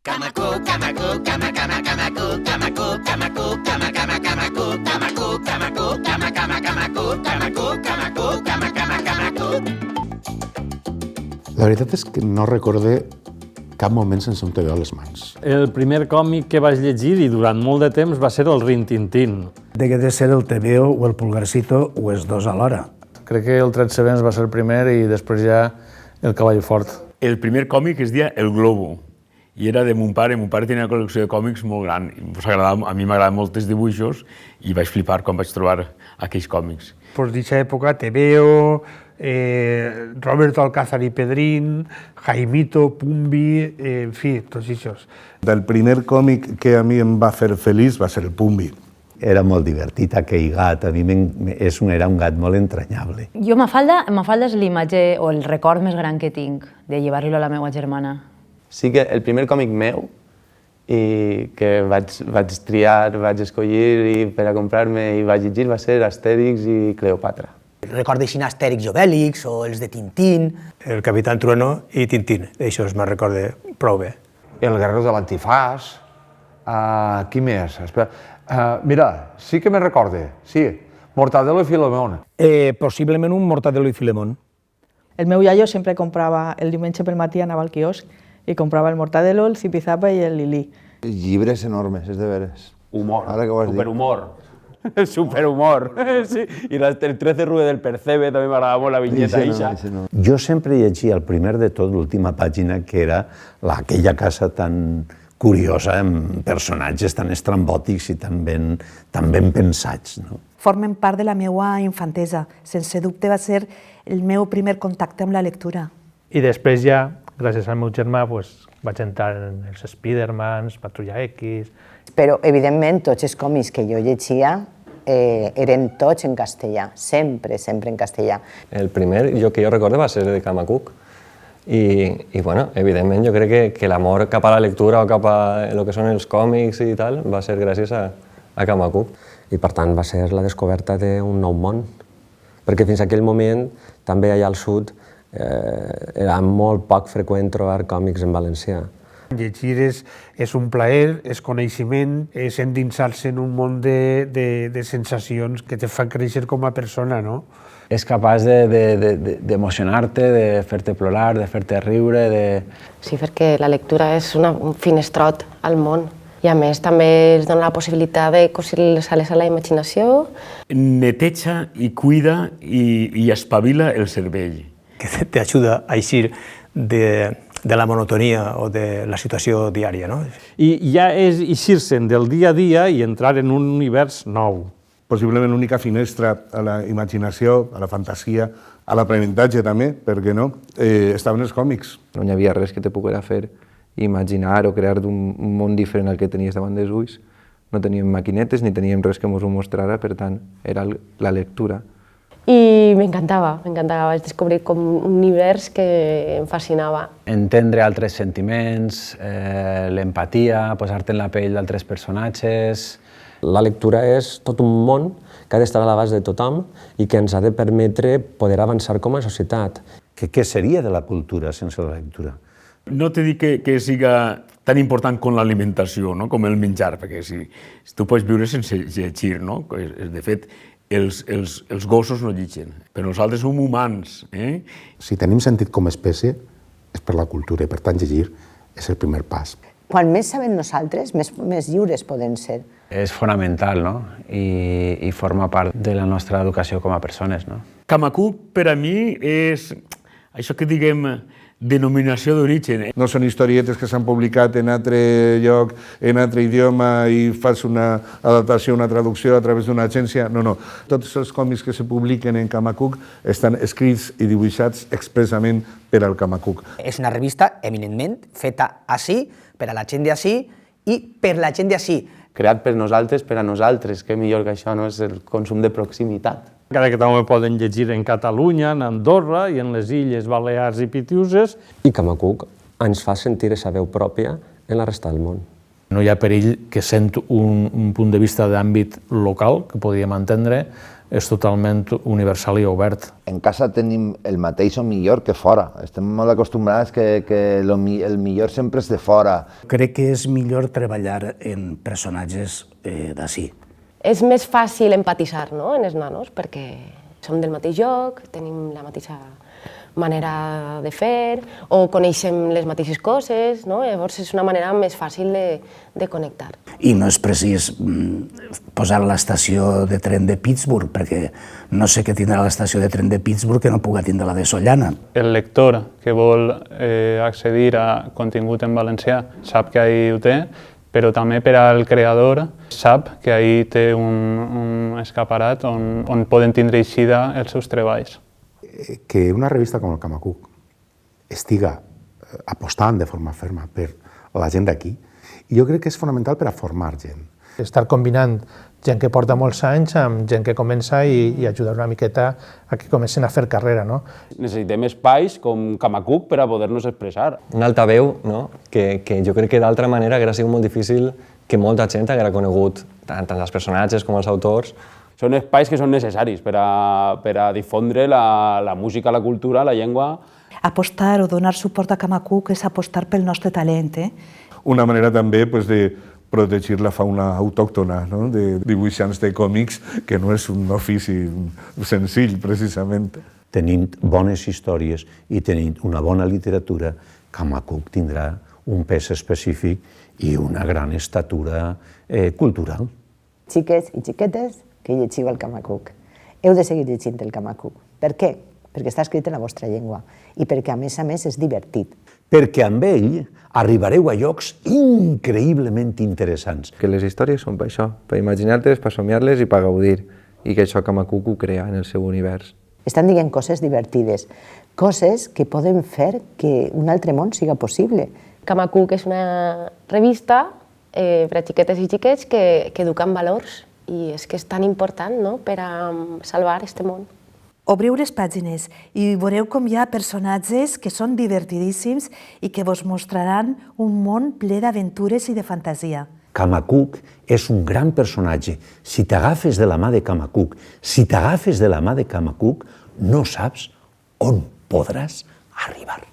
La veritat és que no recorde cap moment sense un TVO a les mans. El primer còmic que vaig llegir i durant molt de temps va ser el Rin Tin Tin. Degué de ser el TVO o el Pulgarcito o els dos alhora. Crec que el Tres Sebens va ser el primer i després ja el Cavall Fort. El primer còmic es deia El Globo i era de mon pare. Mon pare tenia una col·lecció de còmics molt gran. A mi m'agradaven molt els dibuixos i vaig flipar quan vaig trobar aquells còmics. Pues d'aquesta època, TVO, Roberto Alcázar i Pedrín, Jaimito, Pumbi, en fi, tots aquests. El primer còmic que a mi em va fer feliç va ser el Pumbi. Era molt divertit, aquell gat. A mi era un gat molt entranyable. Jo Mafalda és l'imatge o el record més gran que tinc de llevar-lo a la meva germana. Sí que el primer còmic meu i que vaig triar, vaig escollir per a comprar-me i vaig llegir va ser Astèrix i Cleopatra. Recordo així Astèrix i Obèlix o els de Tintín. El Capitán Trueno i Tintín, d'això me'n recorde prou bé. El Guerrero de l'Antifàs. Qui més? Mira, sí que me'n recorde, sí. Mortadelo i Filemón. Possiblement un Mortadelo i Filemón. El meu iaio sempre comprava, el diumenge pel matí anava al quiosc i comprava el Mortadelo, el Zipizapa i el Lili. Llibres enormes, és de veres. Humor, superhumor. Superhumor. Sí. I el 13 Rue del Percebe també m'agradava molt la vinyeta eixa. Jo sempre llegia el primer de tot, l'última pàgina, que era aquella casa tan curiosa, amb personatges tan estrambòtics i tan ben pensats. Formen part de la meva infantesa. Sense dubte va ser el meu primer contacte amb la lectura. I després ja, gràcies al meu germà, vaig entrar en els Spidermans, Patrulla X... Però, evidentment, tots els còmics que jo llegia eren tots en castellà, sempre en castellà. El primer que jo recordo va ser de Camacuc. I bueno, evidentment, jo crec que l'amor cap a la lectura o cap a el que són els còmics i tal va ser gràcies a Camacuc. I per tant va ser la descoberta d'un nou món, perquè fins a aquell moment també allà al sud era molt poc freqüent trobar còmics en valencià. Llegir és un plaer, és coneixement, és endinsar-se en un món de sensacions que te fan créixer com a persona, no? És capaç d'emocionar-te, de fer-te plorar, de fer-te riure, Sí, perquè la lectura és un finestrot al món. I a més també es dona la possibilitat de cosir les ales a la imaginació. Neteja i cuida i espavila el cervell. Que t'ajuda a eixir de la monotonia o de la situació diària, no? I ja és eixir-se'n del dia a dia i entrar en un univers nou. Possiblement l'única finestra a la imaginació, a la fantasia, a l'aprenentatge també, per què no, estaven els còmics. No hi havia res que te poguera fer imaginar o crear un món diferent al que tenies davant dels ulls. No teníem maquinetes ni teníem res que ens ho mostrara, per tant, era la lectura. I m'encantava, vaig descobrir com un univers que em fascinava. Entendre altres sentiments, l'empatia, posar-te en la pell d'altres personatges... La lectura és tot un món que ha d'estar a l'abast de tothom i que ens ha de permetre poder avançar com a societat. Què seria de la cultura sense la lectura? No te dic que siga tan important com l'alimentació, no? Com el menjar, perquè si tu pots viure sense llegir, no? De fet, els gossos no llegen, però nosaltres som humans. Si tenim sentit com a espècie, és per la cultura, i per tant llegir és el primer pas. Quan més sabem nosaltres, més lliures podem ser. És fonamental, no? I forma part de la nostra educació com a persones, no? Camacuc, per a mi, és això que diguem denominació d'origen. No són historietes que s'han publicat en altre lloc, en altre idioma i fas una adaptació, una traducció a través d'una agència. No. Tots els còmics que se publiquen en Camacuc estan escrits i dibuixats expressament per al Camacuc. És una revista eminentment feta ací, per a la gent d'ací i per la gent d'ací. Creat per nosaltres, per a nosaltres, que millor que això no és el consum de proximitat. Encara que també poden llegir en Catalunya, en Andorra i en les Illes Balears i Pitiuses. I Camacuc ens fa sentir esa veu pròpia en la resta del món. No hi ha perill que sent un punt de vista d'àmbit local, que podríem entendre, és totalment universal i obert. En casa tenim el mateix o millor que fora. Estem molt acostumbrats que el millor sempre és de fora. Crec que és millor treballar en personatges d'ací. És més fàcil empatitzar, no?, en els nanos, perquè som del mateix lloc, tenim la mateixa manera de fer, o coneixem les mateixes coses, no? Llavors és una manera més fàcil de connectar. I no és precís posar l'estació de tren de Pittsburgh, perquè no sé què tindrà l'estació de tren de Pittsburgh que no puga tindre la de Sollana. El lector que vol accedir a contingut en valencià sap que ahí ho té, però també per al creador sap que ahí té un escaparat on poden tindre eixida els seus treballs. Que una revista com el Camacuc estiga apostant de forma ferma per la gent d'aquí, jo crec que és fonamental per a formar gent. Estar combinant gent que porta molts anys amb gent que comença i ajudar una miqueta a que comencen a fer carrera, no? Necessitem espais com Camacuc per a poder-nos expressar. Un altaveu, no?, que jo crec que d'altra manera hauria sigut molt difícil que molta gent haguera conegut tant els personatges com els autors. Són espais que són necessaris per a difondre la música, la cultura, la llengua. Apostar o donar suport a Camacuc és apostar pel nostre talent. Una manera també de protegir la fauna autòctona, de dibuixants de còmics, que no és un ofici senzill, precisament. Tenint bones històries i tenint una bona literatura, Camacuc tindrà un pes específic i una gran estatura cultural. Xiques i xiquetes que llegiu el Camacuc. Heu de seguir llegint el Camacuc. Per què? Perquè està escrit en la vostra llengua i perquè, a més, és divertit. Perquè amb ell arribareu a llocs increïblement interessants. Que les històries són per això, per imaginar-les, per somiar-les i per gaudir. I que això Camacuc ho crea en el seu univers. Estan dient coses divertides, coses que poden fer que un altre món siga possible. Camacuc és una revista per a xiquetes i xiquets que educa en valors i és que és tan important, no?, per a salvar este món. Obriu les pàgines i veureu com hi ha personatges que són divertidíssims i que vos mostraran un món ple d'aventures i de fantasia. Camacuc és un gran personatge. Si t'agafes de la mà de Camacuc, si t'agafes de la mà de Camacuc, no saps on podràs arribar.